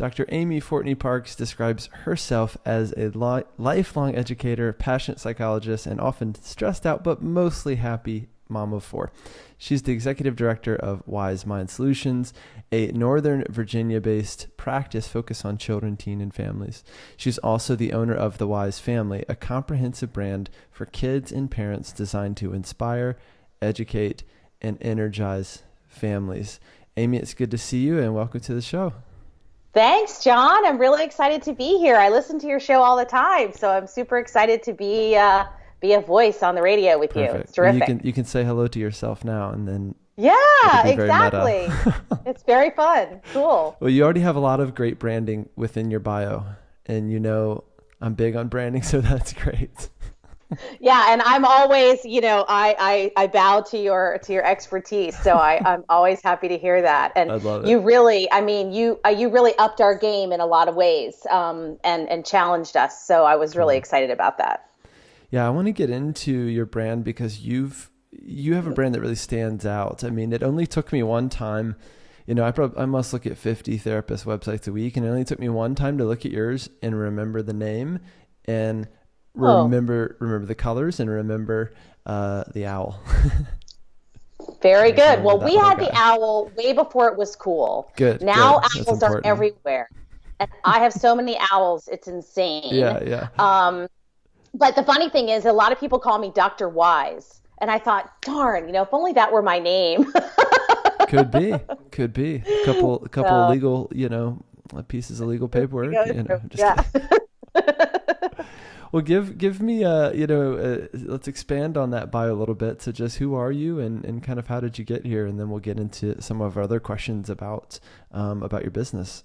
Dr. Amy Fortney Parks describes herself as a lifelong educator, passionate psychologist, and often stressed out but mostly happy mom of four. She's the executive director of Wise Mind Solutions, a Northern Virginia-based practice focused on children, teen, and families. She's also the owner of The Wise Family, a comprehensive brand for kids and parents designed to inspire, educate, and energize families. Amy, it's good to see you, and welcome to the show. Thanks, John. I'm really excited to be here. I listen to your show all the time, so I'm super excited to be a voice on the radio with Perfect. you. It's terrific. You can say hello to yourself now, and then exactly. It's very fun. Cool. Well, you already have a lot of great branding within your bio, and I'm big on branding, so that's great. Yeah, and I'm always, I bow to your expertise, so I'm always happy to hear that. And I love it. You really upped our game in a lot of ways, and challenged us. So I was really excited about that. Yeah, I want to get into your brand because you have a brand that really stands out. I mean, it only took me one time. I must look at 50 therapist websites a week, and it only took me one time to look at yours and remember the name and remember the colors and remember the owl. Very good. Well, we had the owl way before it was cool. Good. Now owls are everywhere. And I have so many owls, it's insane. Yeah. But the funny thing is, a lot of people call me Dr. Wise. And I thought, darn, if only that were my name. Could be. A couple legal, pieces of legal paperwork. Well, give me, let's expand on that bio a little bit. So just who are you and kind of how did you get here? And then we'll get into some of our other questions about your business.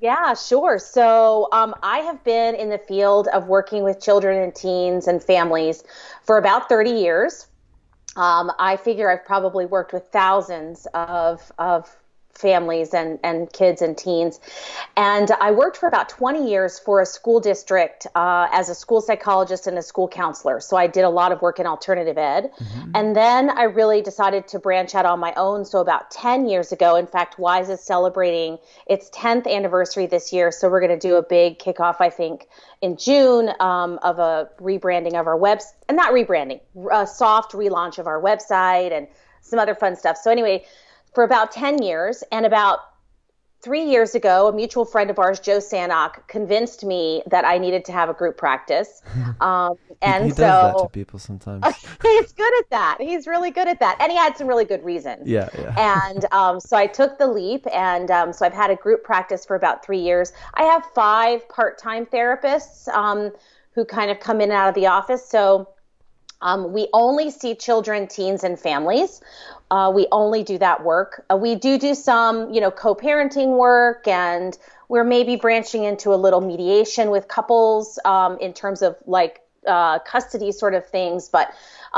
Yeah, sure. So I have been in the field of working with children and teens and families for about 30 years. I figure I've probably worked with thousands of families and kids and teens. And I worked for about 20 years for a school district as a school psychologist and a school counselor. So I did a lot of work in alternative ed. Mm-hmm. And then I really decided to branch out on my own. So about 10 years ago, in fact, Wise is celebrating its 10th anniversary this year. So we're going to do a big kickoff, I think, in June of a rebranding of our website, not rebranding, a soft relaunch of our website and some other fun stuff. So anyway, for about 10 years, and about 3 years ago, a mutual friend of ours, Joe Sanok, convinced me that I needed to have a group practice. And he does that to people sometimes. He's good at that. He's really good at that. And he had some really good reasons. Yeah. And so I took the leap, and so I've had a group practice for about 3 years. I have 5 part-time therapists who kind of come in and out of the office. So we only see children, teens, and families. We only do that work. We do some, co-parenting work, and we're maybe branching into a little mediation with couples in terms of custody sort of things. But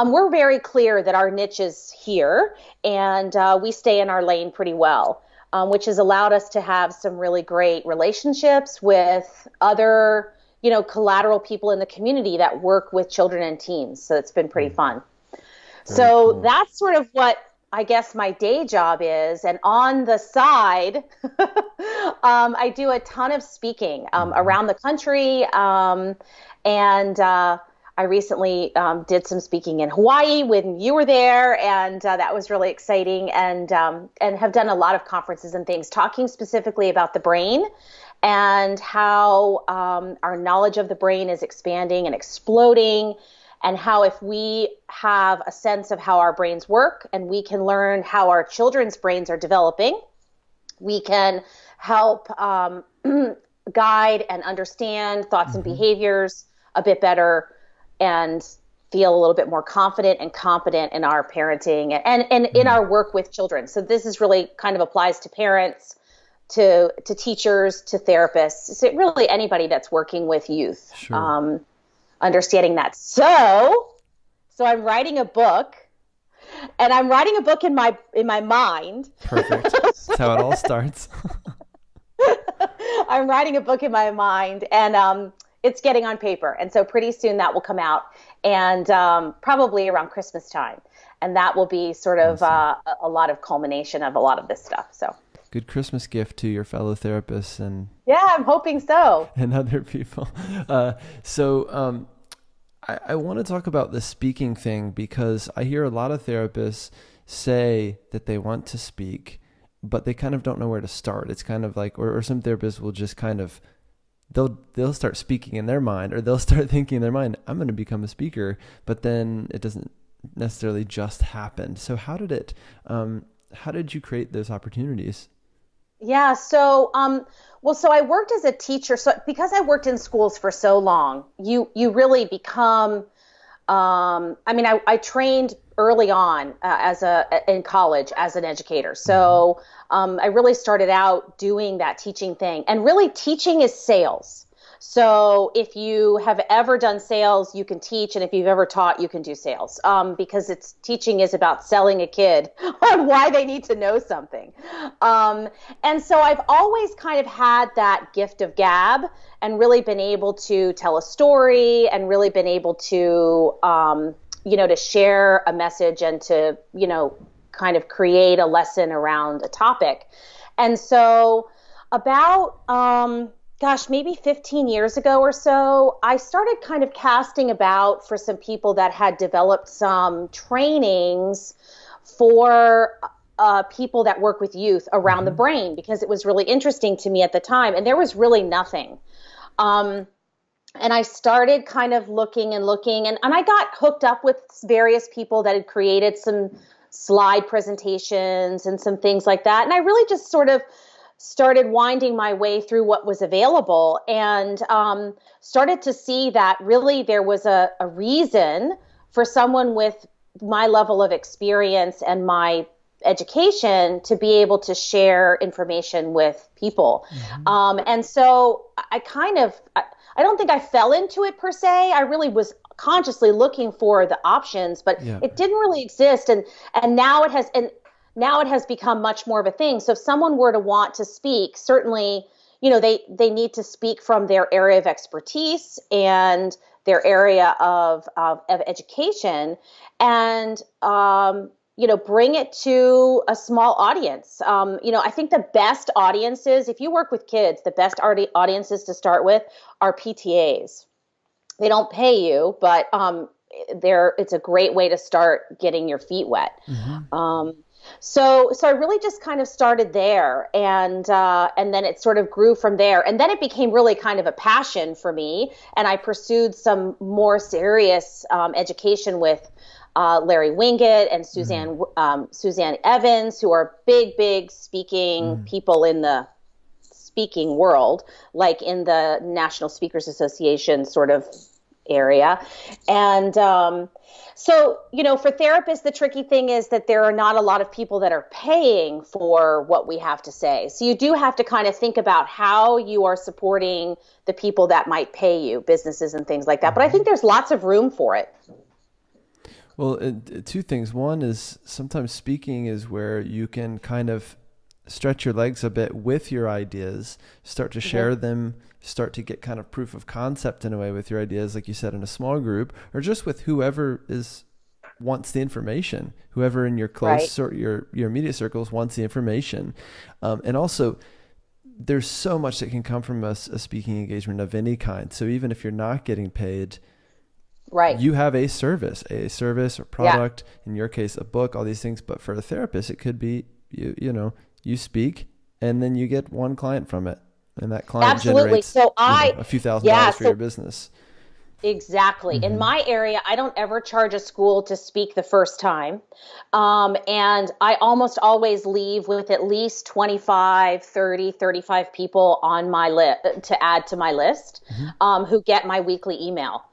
we're very clear that our niche is here, and we stay in our lane pretty well, which has allowed us to have some really great relationships with other collateral people in the community that work with children and teens. So it's been pretty fun. So cool. That's sort of what I guess my day job is. And on the side, I do a ton of speaking around the country. And I recently did some speaking in Hawaii when you were there. And that was really exciting. And have done a lot of conferences and things talking specifically about the brain and how our knowledge of the brain is expanding and exploding, and how if we have a sense of how our brains work and we can learn how our children's brains are developing, we can help guide and understand thoughts and behaviors a bit better and feel a little bit more confident and competent in our parenting and in our work with children. So this is really kind of applies to parents, to teachers, to therapists, so really anybody that's working with youth, understanding that. So I'm writing a book, and I'm writing a book in my mind. Perfect. That's how it all starts. I'm writing a book in my mind, and it's getting on paper. And so pretty soon that will come out, and probably around Christmas time. And that will be sort of a lot of culmination of a lot of this stuff. So good Christmas gift to your fellow therapists and Yeah, I'm hoping so. and other people. I want to talk about the speaking thing because I hear a lot of therapists say that they want to speak, but they kind of don't know where to start. It's kind of like, or some therapists will just kind of, they'll start speaking in their mind, or they'll start thinking in their mind, I'm going to become a speaker, but then it doesn't necessarily just happen. So how did you create those opportunities? Yeah, so I worked as a teacher. So because I worked in schools for so long, you really become. I trained early on in college as an educator. So I really started out doing that teaching thing, and really teaching is sales. So if you have ever done sales, you can teach, and if you've ever taught, you can do sales. Because teaching is about selling a kid on why they need to know something. And so I've always kind of had that gift of gab, and really been able to tell a story, and really been able to, to share a message, and to, kind of create a lesson around a topic. And so about, maybe 15 years ago or so, I started kind of casting about for some people that had developed some trainings for people that work with youth around the brain, because it was really interesting to me at the time, and there was really nothing. And I started kind of looking, and I got hooked up with various people that had created some slide presentations and some things like that. And I really just sort of started winding my way through what was available, and started to see that really there was a reason for someone with my level of experience and my education to be able to share information with people. And so I don't think I fell into it per se. I really was consciously looking for the options, but it didn't really exist. And now it has become much more of a thing. So if someone were to want to speak, certainly, they need to speak from their area of expertise and their area of education, and, bring it to a small audience. I think the best audiences, if you work with kids, the best audiences to start with are PTAs. They don't pay you, but it's a great way to start getting your feet wet. So I really just kind of started there, and then it sort of grew from there, and then it became really kind of a passion for me, and I pursued some more serious education with Larry Winget and Suzanne Evans, who are big speaking people in the speaking world, like in the National Speakers Association sort of area. And so, for therapists, the tricky thing is that there are not a lot of people that are paying for what we have to say. So you do have to kind of think about how you are supporting the people that might pay you, businesses and things like that. But I think there's lots of room for it. Well, two things. One is sometimes speaking is where you can kind of stretch your legs a bit with your ideas, start to share them, start to get kind of proof of concept in a way with your ideas, like you said, in a small group, or just with whoever wants the information, whoever in your close or your immediate circles wants the information. And also, there's so much that can come from a speaking engagement of any kind. So even if you're not getting paid, you have a service or product, in your case, a book, all these things. But for a therapist, it could be, you speak and then you get one client from it. And that client generates a few $1,000s for your business. Exactly. In my area, I don't ever charge a school to speak the first time. And I almost always leave with at least 25, 30, 35 people on my list to add to my list, who get my weekly email.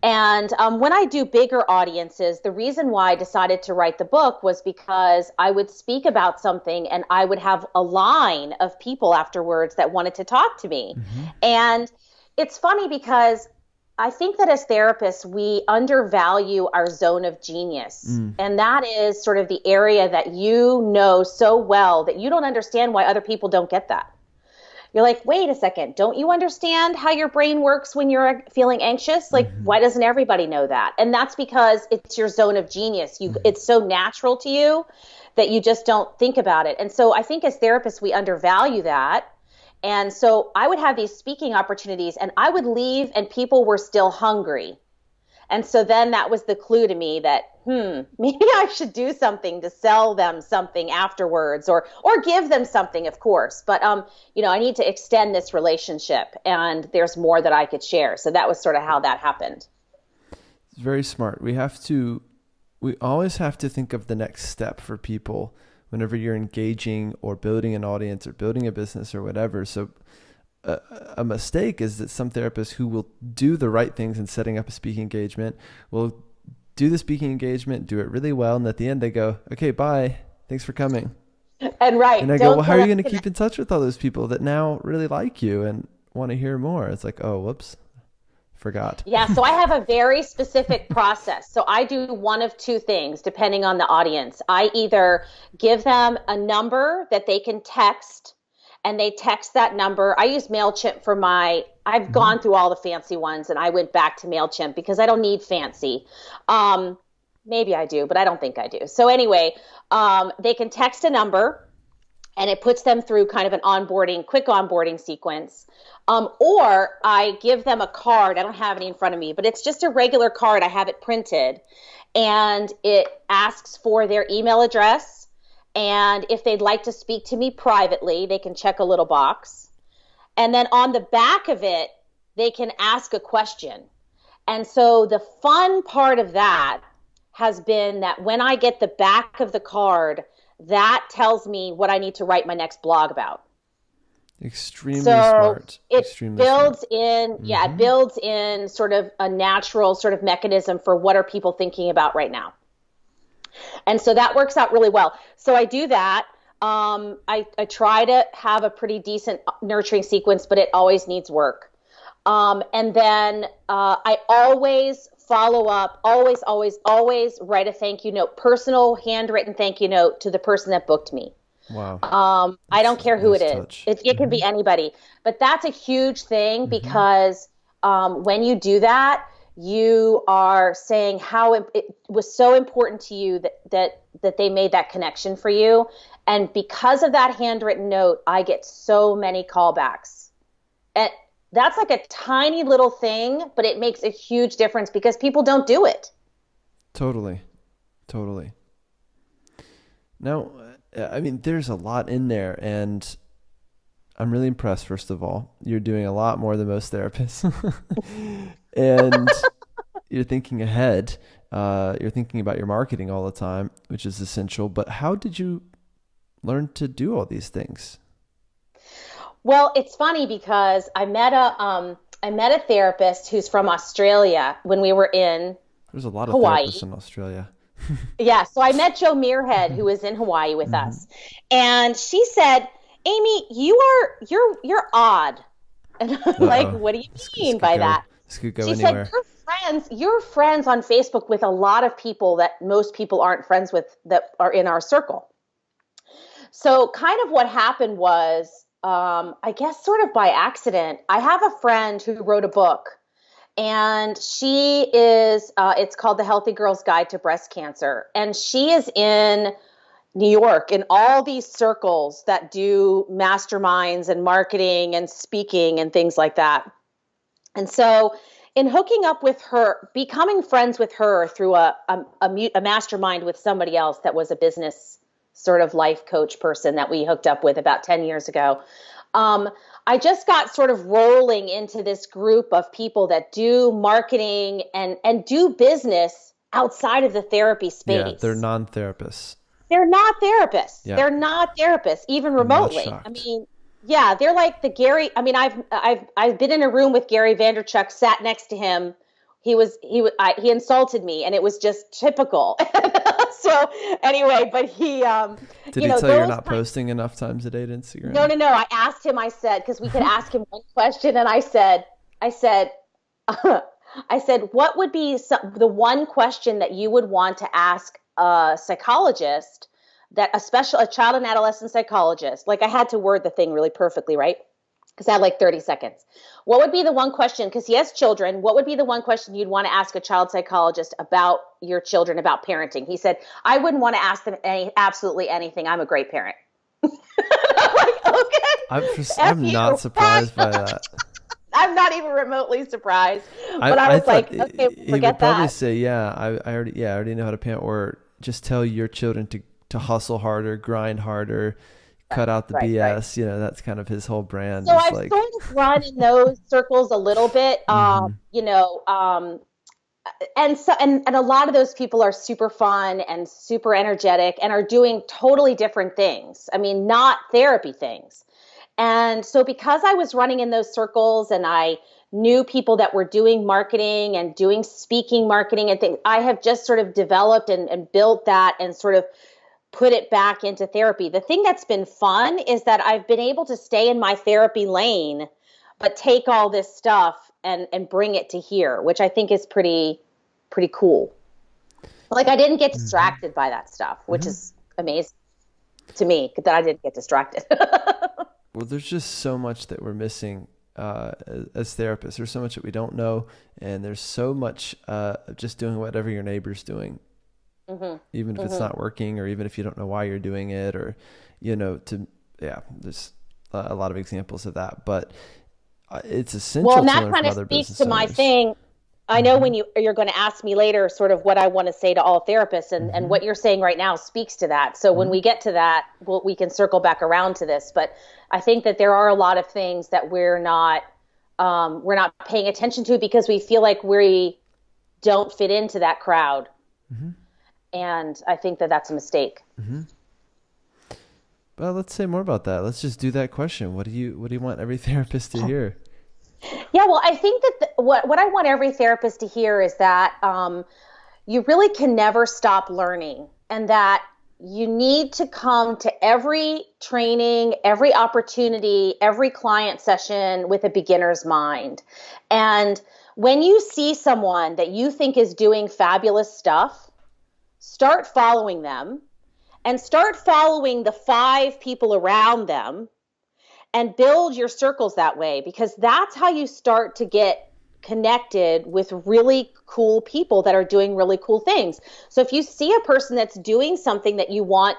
And when I do bigger audiences, the reason why I decided to write the book was because I would speak about something and I would have a line of people afterwards that wanted to talk to me. And it's funny because I think that as therapists, we undervalue our zone of genius. And that is sort of the area that you know so well that you don't understand why other people don't get that. you're like, wait a second, don't you understand how your brain works when you're feeling anxious? Like, why doesn't everybody know that? And that's because it's your zone of genius. It's so natural to you that you just don't think about it. And so I think as therapists, we undervalue that. And so I would have these speaking opportunities and I would leave and people were still hungry. And so then that was the clue to me that, maybe I should do something to sell them something afterwards or give them something, of course. But, I need to extend this relationship and there's more that I could share. So that was sort of how that happened. It's very smart. We always have to think of the next step for people whenever you're engaging or building an audience or building a business or whatever. So a mistake is that some therapists who will do the right things in setting up a speaking engagement will do the speaking engagement, do it really well. And at the end they go, okay, bye. Thanks for coming. And I go, well, how are you going to keep in touch with all those people that now really like you and want to hear more? It's like, oh, whoops. Forgot. Yeah, so I have a very specific process. So I do one of two things depending on the audience. I either give them a number that they can text and they text that number. I use MailChimp for I've gone through all the fancy ones and I went back to MailChimp because I don't need fancy. Maybe I do, but I don't think I do. So anyway, they can text a number and it puts them through kind of an quick onboarding sequence. Or I give them a card. I don't have any in front of me, but it's just a regular card. I have it printed and it asks for their email address. And if they'd like to speak to me privately, they can check a little box. And then on the back of it, they can ask a question. And so the fun part of that has been that when I get the back of the card, that tells me what I need to write my next blog about. Extremely smart. It builds in sort of a natural sort of mechanism for what are people thinking about right now. And so that works out really well. So I do that. I try to have a pretty decent nurturing sequence, but it always needs work. And then I always follow up, always write a thank you note, personal handwritten thank you note to the person that booked me. Wow. I don't care who it is. It can be anybody. But that's a huge thing because when you do that, you are saying how it was so important to you that they made that connection for you. And because of that handwritten note, I get so many callbacks. And that's like a tiny little thing, but it makes a huge difference because people don't do it. Totally. Now, I mean, there's a lot in there, and I'm really impressed, first of all. You're doing a lot more than most therapists. And you're thinking ahead. You're thinking about your marketing all the time, which is essential. But how did you learn to do all these things? Well, it's funny because I met a therapist who's from Australia when we were in There's a lot of Hawaii. therapists in Australia. Yeah, so I met Jo Muirhead, who was in Hawaii with us, and she said, "Amy, you're odd." And I'm like, "What do you mean by that?" This could go she anywhere. said, "You're friends on Facebook with a lot of people that most people aren't friends with that are in our circle." So kind of what happened was, I guess sort of by accident, I have a friend who wrote a book. And she is, it's called The Healthy Girl's Guide to Breast Cancer. And she is in New York in all these circles that do masterminds and marketing and speaking and things like that. And so in hooking up with her, becoming friends with her through a mastermind with somebody else that was a business sort of life coach person that we hooked up with about 10 years ago, I just got sort of rolling into this group of people that do marketing and do business outside of the therapy space. Yeah, they're non-therapists. They're not therapists. Yeah. They're not therapists, even remotely. I mean, yeah, they're like the Gary. I mean, I've been in a room with Gary Vaynerchuk, sat next to him. He insulted me, and it was just typical. So anyway, but he did he tell you you're not posting enough times a day to Instagram? No. I asked him. I said, because we could ask him one question, and I said, what would be the one question that you would want to ask a psychologist, that a child and adolescent psychologist? Like, I had to word the thing really perfectly, right? because I had like 30 seconds. What would be the one question, because he has children, what would be the one question you'd want to ask a child psychologist about your children, about parenting? He said, I wouldn't want to ask them absolutely anything. I'm a great parent. I'm like, okay. I'm not surprised by that. I'm not even remotely surprised. But I was like, okay, forget he would probably that. say, I already know how to parent, or just tell your children to hustle harder, grind harder, cut out the BS. You know, that's kind of his whole brand. So It's I've like, sort of run in those circles a little bit, you know, and a lot of those people are super fun and super energetic and are doing totally different things. I mean, not therapy things. And so because I was running in those circles and I knew people that were doing marketing and doing speaking marketing and things, I have just sort of developed and built that and sort of put it back into therapy. The thing that's been fun is that I've been able to stay in my therapy lane, but take all this stuff and bring it to here, which I think is pretty cool. Like I didn't get distracted by that stuff, which is amazing to me that I didn't get distracted. well, there's just so much that we're missing as therapists. There's so much that we don't know, and there's so much of just doing whatever your neighbor's doing. Even if it's not working, or even if you don't know why you're doing it, or, you know, there's a lot of examples of that, but it's essential. Well, and to that learn kind from of other speaks business to my owners. thing. I know when you're going to ask me later sort of what I want to say to all therapists, and what you're saying right now speaks to that. So when we get to that, we can circle back around to this. But I think that there are a lot of things that we're not paying attention to because we feel like we don't fit into that crowd. And I think that that's a mistake. Well, let's say more about that. Let's just do that question. What do you want every therapist to hear? Yeah, well, I think that what I want every therapist to hear is that you really can never stop learning, and that you need to come to every training, every opportunity, every client session with a beginner's mind. And when you see someone that you think is doing fabulous stuff, start following them and start following the 5 people around them and build your circles that way, because that's how you start to get connected with really cool people that are doing really cool things. So if you see a person that's doing something that you want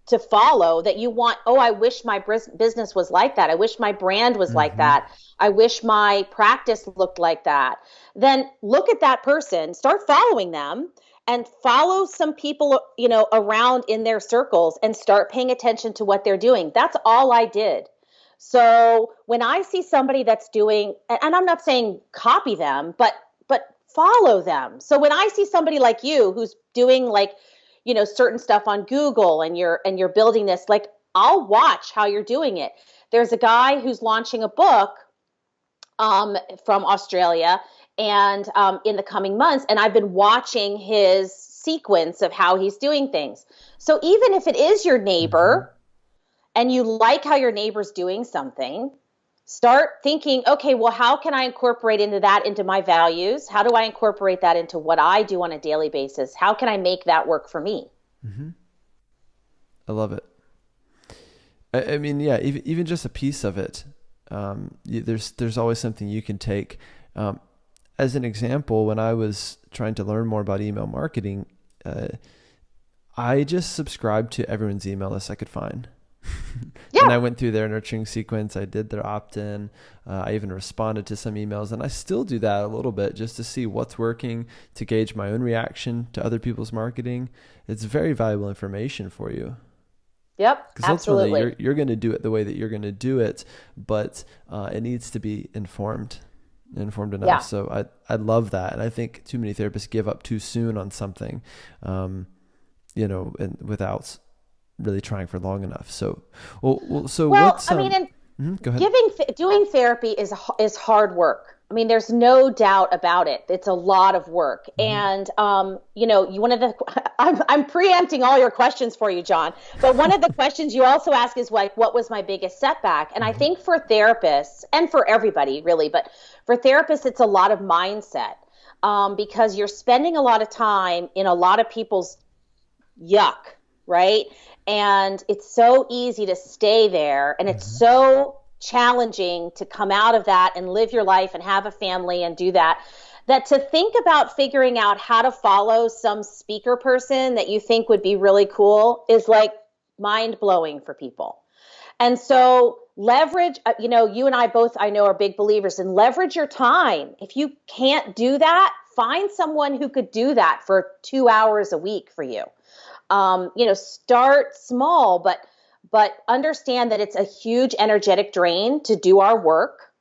to follow, that you want, oh, I wish my business was like that. I wish my brand was like that. I wish my practice looked like that. Then look at that person, start following them, and follow some people, you know, around in their circles and start paying attention to what they're doing. That's all I did. So when I see somebody that's doing, and I'm not saying copy them, but follow them. So when I see somebody like you who's doing, like, you know, certain stuff on Google, and you're building this, like, I'll watch how you're doing it. There's a guy who's launching a book from Australia, and in the coming months, and I've been watching his sequence of how he's doing things. So even if it is your neighbor and you like how your neighbor's doing something, start thinking, okay, well, how can I incorporate into my values? How do I incorporate that into what I do on a daily basis? How can I make that work for me? I love it. I mean, yeah, even just a piece of it. There's always something you can take. As an example, when I was trying to learn more about email marketing, I just subscribed to everyone's email list I could find. And I went through their nurturing sequence. I did their opt-in. I even responded to some emails, and I still do that a little bit just to see what's working, to gauge my own reaction to other people's marketing. It's very valuable information for you. Yep, because ultimately you're going to do it the way that you're going to do it, but it needs to be informed enough. Yeah. So I love that. And I think too many therapists give up too soon on something, and without really trying for long enough. So, go ahead. Doing therapy is hard work. I mean, there's no doubt about it. It's a lot of work. And, I'm preempting all your questions for you, John, but one of the questions you also ask is, like, what was my biggest setback? And I think for therapists, and for everybody really, but for therapists, it's a lot of mindset, because you're spending a lot of time in a lot of people's yuck, right? And it's so easy to stay there, and it's so challenging to come out of that and live your life and have a family and do that, that to think about figuring out how to follow some speaker person that you think would be really cool is like mind blowing for people. And so leverage, you and I both, I know, are big believers in leverage your time. If you can't do that, find someone who could do that for 2 hours a week for you. Start small, but understand that it's a huge energetic drain to do our work,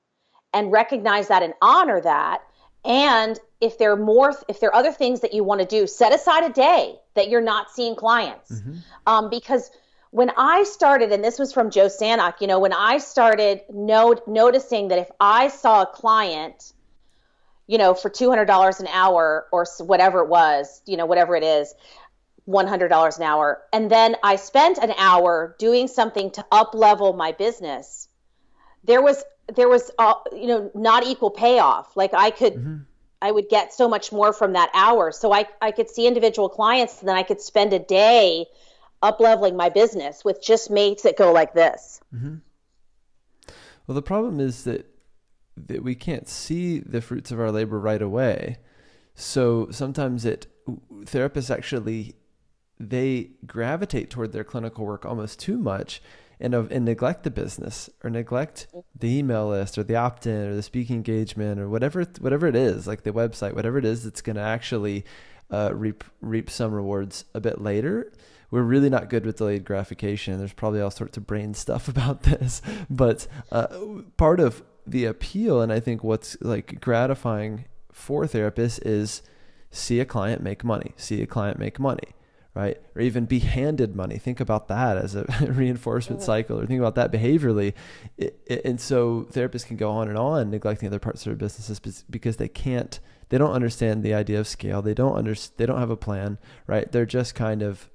and recognize that and honor that. And if there are other things that you want to do, set aside a day that you're not seeing clients. Mm-hmm. Because when I started, and this was from Joe Sanok, when I started noticing that if I saw a client, for $200 an hour or whatever it was, whatever it is, $100 an hour, and then I spent an hour doing something to up level my business, there was not equal payoff. Like I would get so much more from that hour. So I could see individual clients, and then I could spend a day up leveling my business, which just makes it go like this. Mm-hmm. Well, the problem is that we can't see the fruits of our labor right away. So sometimes therapists actually, they gravitate toward their clinical work almost too much and neglect the business, or neglect the email list, or the opt-in, or the speaking engagement, or whatever it is, like the website, whatever it is that's going to actually reap some rewards a bit later. We're really not good with delayed gratification. There's probably all sorts of brain stuff about this, but part of the appeal, and I think what's like gratifying for therapists, is see a client make money, right? Or even be handed money. Think about that as a reinforcement cycle, or think about that behaviorally. And so therapists can go on neglecting other parts of their businesses because they don't understand the idea of scale. They don't have a plan, right? They're just kind of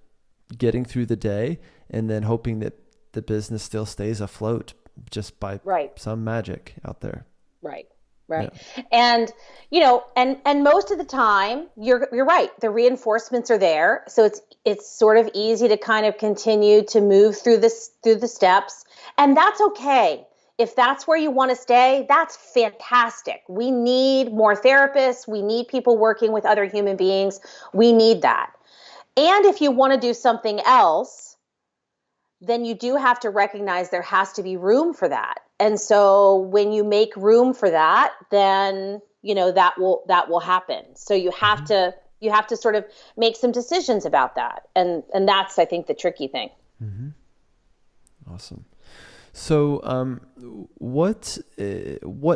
getting through the day and then hoping that the business still stays afloat just by some magic out there. Right. Yeah. And most of the time you're right. The reinforcements are there. So it's sort of easy to kind of continue to move through the steps, and that's okay. If that's where you want to stay, that's fantastic. We need more therapists. We need people working with other human beings. We need that. And if you want to do something else, then you do have to recognize there has to be room for that. And so when you make room for that, then, that will happen. So you have to sort of make some decisions about that. And that's, I think, the tricky thing. Mm-hmm. Awesome. So, what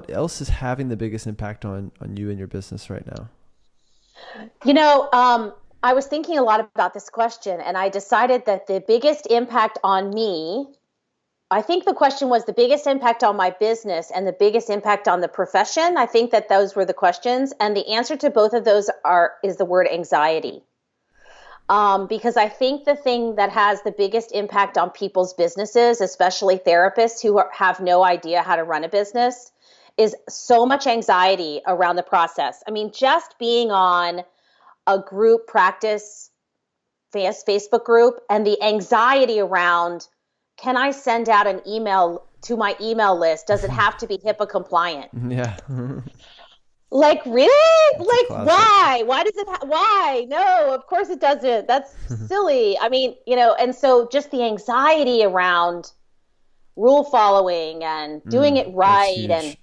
else is having the biggest impact on you and your business right now? I was thinking a lot about this question, and I decided that the biggest impact on me, I think the question was the biggest impact on my business and the biggest impact on the profession. I think that those were the questions. And the answer to both of those is the word anxiety. Because I think the thing that has the biggest impact on people's businesses, especially therapists who have no idea how to run a business, is so much anxiety around the process. I mean, just being on a group practice Facebook group, and the anxiety around, can I send out an email to my email list? Does it have to be HIPAA compliant? Yeah. Like, really? Like, why? Why does it? Why? No, of course it doesn't. That's silly. I mean, and so just the anxiety around rule following and doing it right.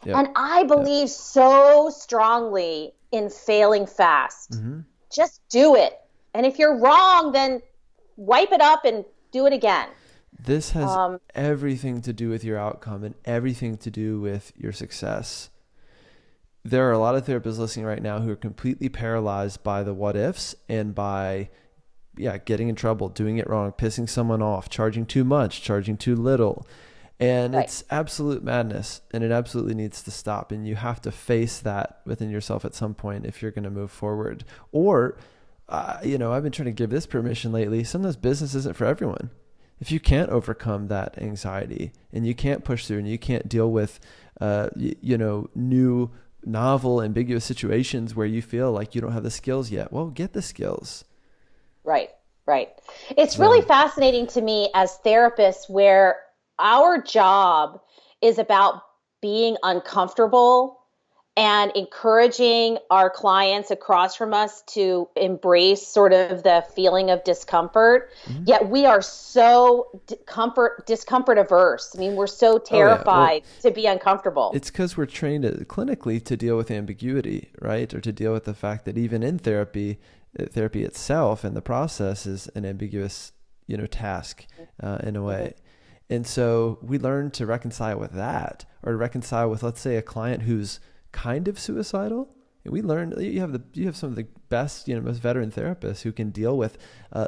And I believe so strongly in failing fast. Mm-hmm. Just do it. And if you're wrong, then wipe it up and do it again. This has everything to do with your outcome and everything to do with your success. There are a lot of therapists listening right now who are completely paralyzed by the what ifs and by getting in trouble, doing it wrong, pissing someone off, charging too much, charging too little. And it's absolute madness, and it absolutely needs to stop. And you have to face that within yourself at some point if you're going to move forward. Or, I've been trying to give this permission lately. Sometimes business isn't for everyone. If you can't overcome that anxiety and you can't push through and you can't deal with, new, novel, ambiguous situations where you feel like you don't have the skills yet, well, get the skills. Right. It's really fascinating to me as therapists where our job is about being uncomfortable and encouraging our clients across from us to embrace sort of the feeling of discomfort. Mm-hmm. Yet we are so discomfort averse. I mean, we're so terrified to be uncomfortable. It's because we're trained clinically to deal with ambiguity, right? Or to deal with the fact that even in therapy itself and the process is an ambiguous, task in a way. And so we learn to reconcile with that, or to reconcile with, let's say, a client who's kind of suicidal. We learn you have some of the best, most veteran therapists who can deal with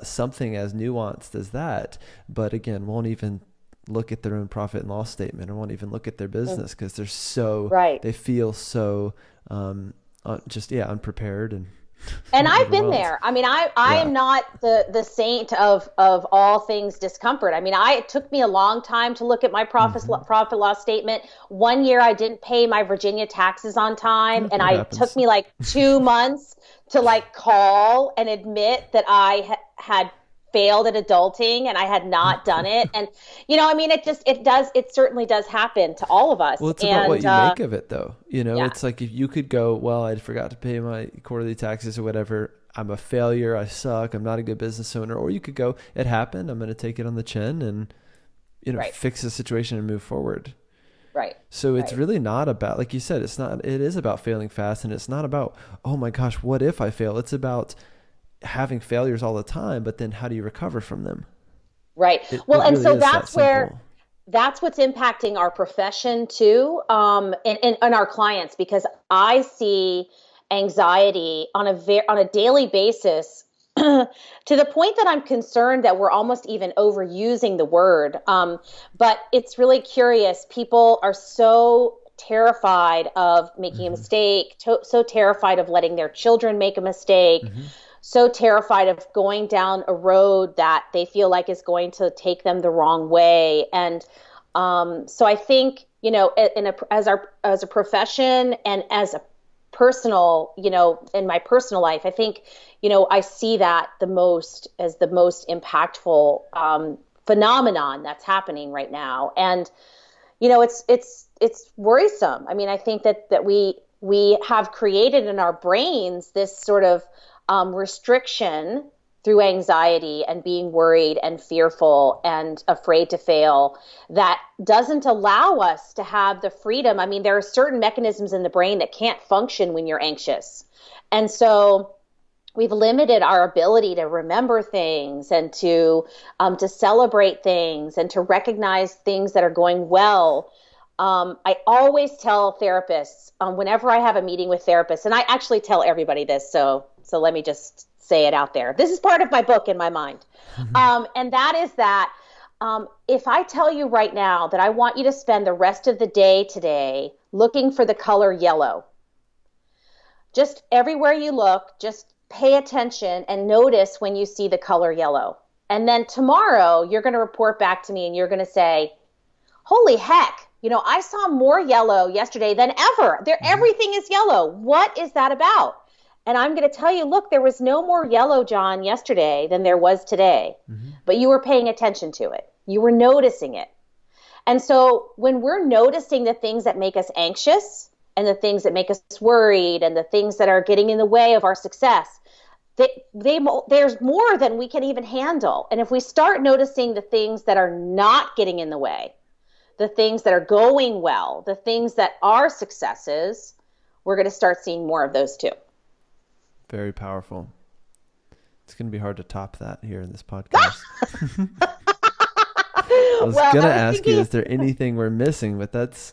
something as nuanced as that, but again, won't even look at their own profit and loss statement, or won't even look at their business because they feel so unprepared and I've been there. I mean, I am not the saint of all things discomfort. I mean, it took me a long time to look at my profit loss statement. 1 year I didn't pay my Virginia taxes on time, and it took me like 2 months to call and admit that I had failed at adulting and I had not done it. And, it certainly does happen to all of us. Well, it's about what you make of it though. It's like if you could go, well, I forgot to pay my quarterly taxes or whatever. I'm a failure. I suck. I'm not a good business owner. Or you could go, it happened. I'm going to take it on the chin and, fix the situation and move forward. Right. So it's really not about, like you said, it is about failing fast, and it's not about, oh my gosh, what if I fail? It's about having failures all the time, but then how do you recover from them? Right. And so that's what's impacting our profession too, and our clients, because I see anxiety on a daily basis to the point that I'm concerned that we're almost even overusing the word. But it's really curious. People are so terrified of making a mistake, so terrified of letting their children make a mistake. So terrified of going down a road that they feel like is going to take them the wrong way. And so I think, as a profession and as a personal, in my personal life, I think, I see that the most impactful phenomenon that's happening right now. And, it's worrisome. I mean, I think that we have created in our brains this sort of restriction through anxiety and being worried and fearful and afraid to fail that doesn't allow us to have the freedom. I mean, there are certain mechanisms in the brain that can't function when you're anxious. And so we've limited our ability to remember things and to celebrate things and to recognize things that are going well. I always tell therapists whenever I have a meeting with therapists, and I actually tell everybody this, so let me just say it out there. This is part of my book in my mind. And that is that if I tell you right now that I want you to spend the rest of the day today looking for the color yellow, just everywhere you look, just pay attention and notice when you see the color yellow. And then tomorrow you're going to report back to me and you're going to say, holy heck, I saw more yellow yesterday than ever. Everything is yellow. What is that about? And I'm going to tell you, look, there was no more yellow, John, yesterday than there was today. But you were paying attention to it. You were noticing it. And so when we're noticing the things that make us anxious and the things that make us worried and the things that are getting in the way of our success, there's more than we can even handle. And if we start noticing the things that are not getting in the way, the things that are going well, the things that are successes, we're going to start seeing more of those too. Very powerful. It's going to be hard to top that here in this podcast. I was going to ask you, is there anything we're missing? But that's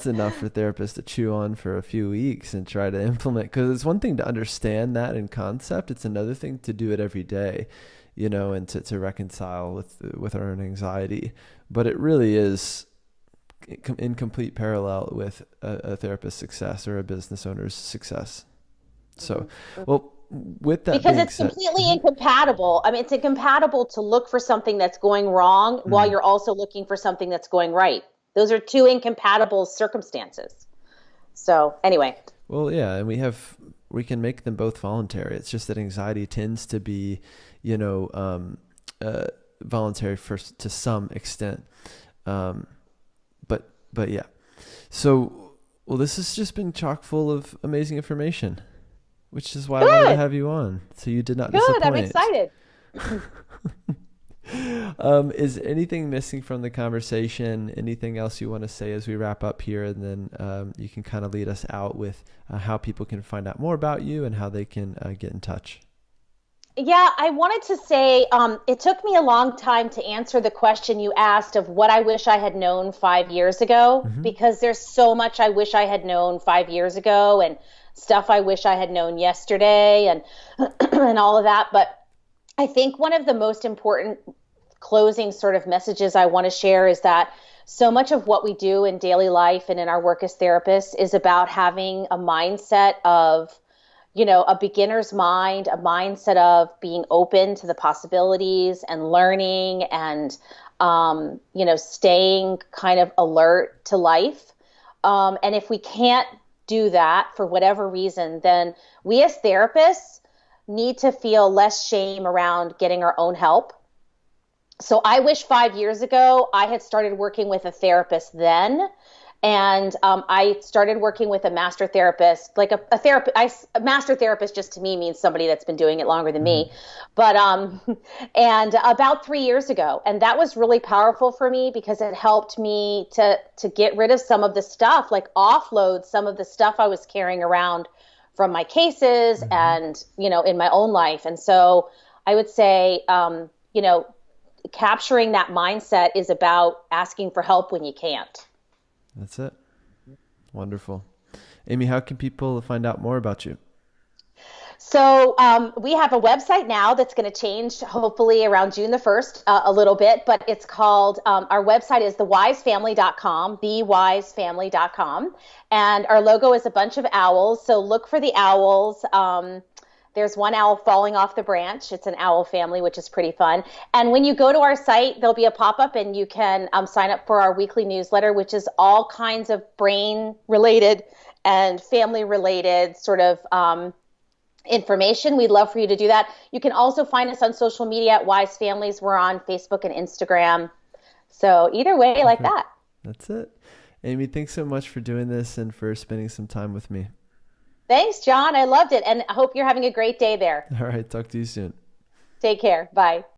enough for therapists to chew on for a few weeks and try to implement. Because it's one thing to understand that in concept. It's another thing to do it every day, and to reconcile with our own anxiety. But it really is in complete parallel with a therapist's success or a business owner's success. So, well, with that because it's completely incompatible. I mean, it's incompatible to look for something that's going wrong while you're also looking for something that's going right. Those are two incompatible circumstances. So anyway. Well, yeah, and we can make them both voluntary. It's just that anxiety tends to be, voluntary to some extent. But yeah. So, well, this has just been chock full of amazing information, which is why I wanted to have you on. So you did not disappoint. I'm excited. Is anything missing from the conversation? Anything else you want to say as we wrap up here? And then you can kind of lead us out with how people can find out more about you and how they can get in touch. Yeah, I wanted to say it took me a long time to answer the question you asked of what I wish I had known 5 years ago, because there's so much I wish I had known 5 years ago and stuff I wish I had known yesterday and and all of that. But I think one of the most important closing sort of messages I want to share is that so much of what we do in daily life and in our work as therapists is about having a mindset of, a beginner's mind, a mindset of being open to the possibilities and learning and, staying kind of alert to life. And if we can't do that for whatever reason, then we as therapists need to feel less shame around getting our own help. So I wish 5 years ago I had started working with a therapist then. And I started working with a master therapist, like a therapist. A master therapist just to me means somebody that's been doing it longer than me. But and about 3 years ago, and that was really powerful for me because it helped me to get rid of some of the stuff, like offload some of the stuff I was carrying around from my cases and in my own life. And so I would say capturing that mindset is about asking for help when you can't. That's it. Wonderful. Amy, how can people find out more about you? So we have a website now that's going to change hopefully around June the 1st a little bit, but it's called, our website is thewisefamily.com, thewisefamily.com. And our logo is a bunch of owls. So look for the owls. There's one owl falling off the branch. It's an owl family, which is pretty fun. And when you go to our site, there'll be a pop-up and you can sign up for our weekly newsletter, which is all kinds of brain-related and family-related sort of information. We'd love for you to do that. You can also find us on social media at Wise Families. We're on Facebook and Instagram. So either way, like that. That's it. Amy, thanks so much for doing this and for spending some time with me. Thanks, John. I loved it. And I hope you're having a great day there. All right. Talk to you soon. Take care. Bye.